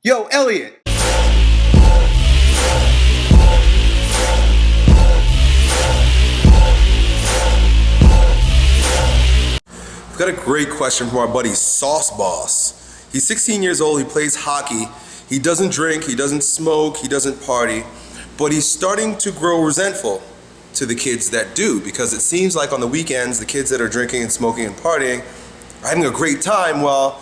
Yo, Elliot! We've got a great question from our buddy Sauce Boss. He's 16 years old, he plays hockey, he doesn't drink, he doesn't smoke, he doesn't party, but he's starting to grow resentful to the kids that do, because it seems like on the weekends, the kids that are drinking and smoking and partying are having a great time while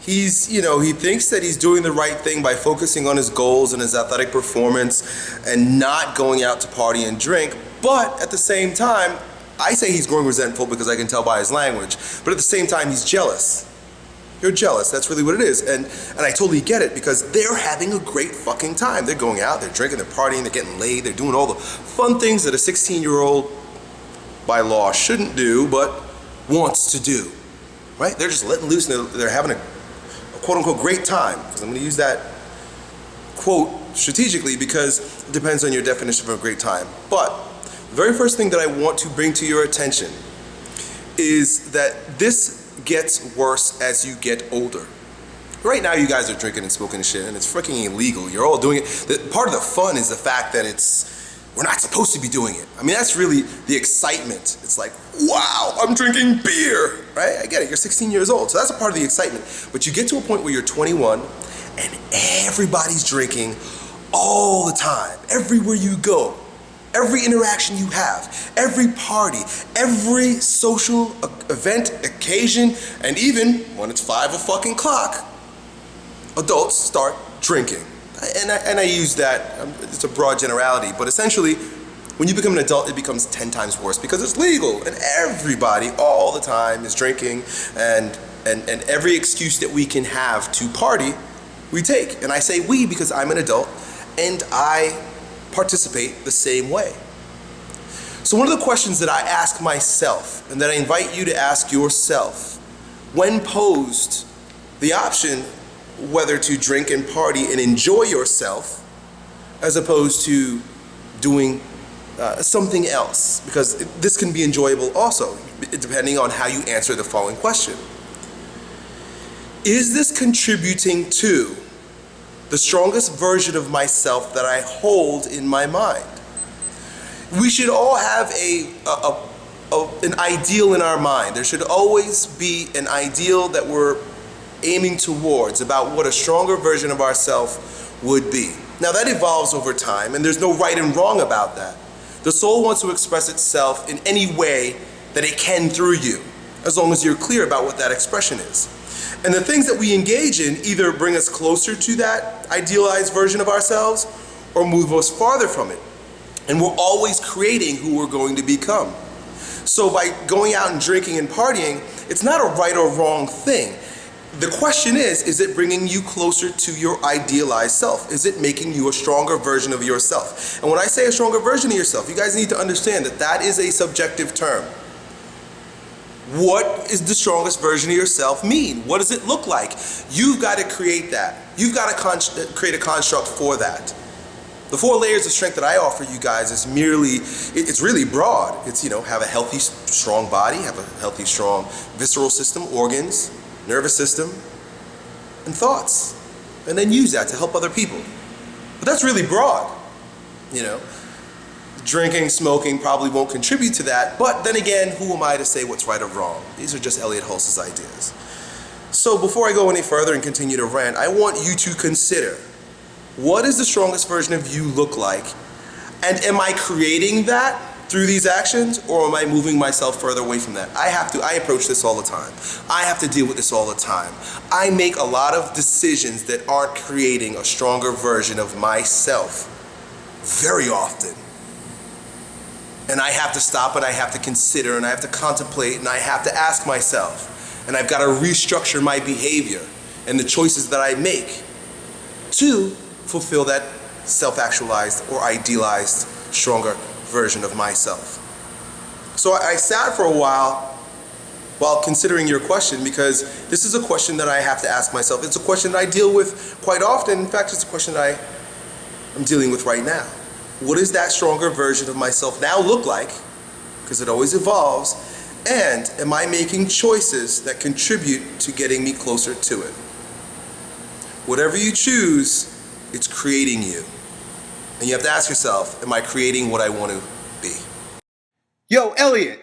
he thinks that he's doing the right thing by focusing on his goals and his athletic performance and not going out to party and drink. But at the same time, I say he's growing resentful because I can tell by his language. But at the same time, he's jealous. You're jealous, that's really what it is. And I totally get it, because they're having a great fucking time. They're going out, they're drinking, they're partying, they're getting laid, they're doing all the fun things that a 16-year-old by law shouldn't do, but wants to do, right? They're just letting loose and they're having a quote-unquote great time, because I'm going to use that quote strategically because it depends on your definition of a great time. But the very first thing that I want to bring to your attention is that this gets worse as you get older. Right now you guys are drinking and smoking and shit, and it's freaking illegal. You're all doing it. Part of the fun is the fact that we're not supposed to be doing it. I mean, that's really the excitement. It's like, wow, I'm drinking beer, right? I get it, you're 16 years old, so that's a part of the excitement. But you get to a point where you're 21 and everybody's drinking all the time, everywhere you go, every interaction you have, every party, every social event, occasion, and even when it's 5 o'clock, adults start drinking. And I use that, it's a broad generality, but essentially, when you become an adult, it becomes 10 times worse because it's legal, and everybody all the time is drinking, and every excuse that we can have to party, we take. And I say we because I'm an adult, and I participate the same way. So one of the questions that I ask myself, and that I invite you to ask yourself, when posed the option whether to drink and party and enjoy yourself as opposed to doing something else, because this can be enjoyable also, depending on how you answer the following question. Is this contributing to the strongest version of myself that I hold in my mind? We should all have an ideal in our mind. There should always be an ideal that we're aiming towards about what a stronger version of ourselves would be. Now that evolves over time, and there's no right and wrong about that. The soul wants to express itself in any way that it can through you, as long as you're clear about what that expression is. And the things that we engage in either bring us closer to that idealized version of ourselves or move us farther from it. And we're always creating who we're going to become. So by going out and drinking and partying, it's not a right or wrong thing. The question is it bringing you closer to your idealized self? Is it making you a stronger version of yourself? And when I say a stronger version of yourself, you guys need to understand that that is a subjective term. What is the strongest version of yourself mean? What does it look like? You've got to create that. You've got to create a construct for that. The 4 layers of strength that I offer you guys is it's really broad. It's, have a healthy, strong body, have a healthy, strong visceral system, organs, nervous system, and thoughts, and then use that to help other people. But that's really broad. Drinking, smoking probably won't contribute to that, but then again, who am I to say what's right or wrong? These are just Elliot Hulse's ideas. So before I go any further and continue to rant, I want you to consider, what does the strongest version of you look like? And am I creating that through these actions, or am I moving myself further away from that? I approach this all the time. I have to deal with this all the time. I make a lot of decisions that aren't creating a stronger version of myself very often. And I have to stop, and I have to consider, and I have to contemplate, and I have to ask myself, and I've got to restructure my behavior and the choices that I make to fulfill that self-actualized or idealized stronger version of myself. So I sat for a while considering your question, because this is a question that I have to ask myself. It's a question that I deal with quite often. In fact, it's a question that I'm dealing with right now. What does that stronger version of myself now look like? Because it always evolves. And am I making choices that contribute to getting me closer to it? Whatever you choose, it's creating you. And you have to ask yourself, am I creating what I want to be? Yo, Elliot,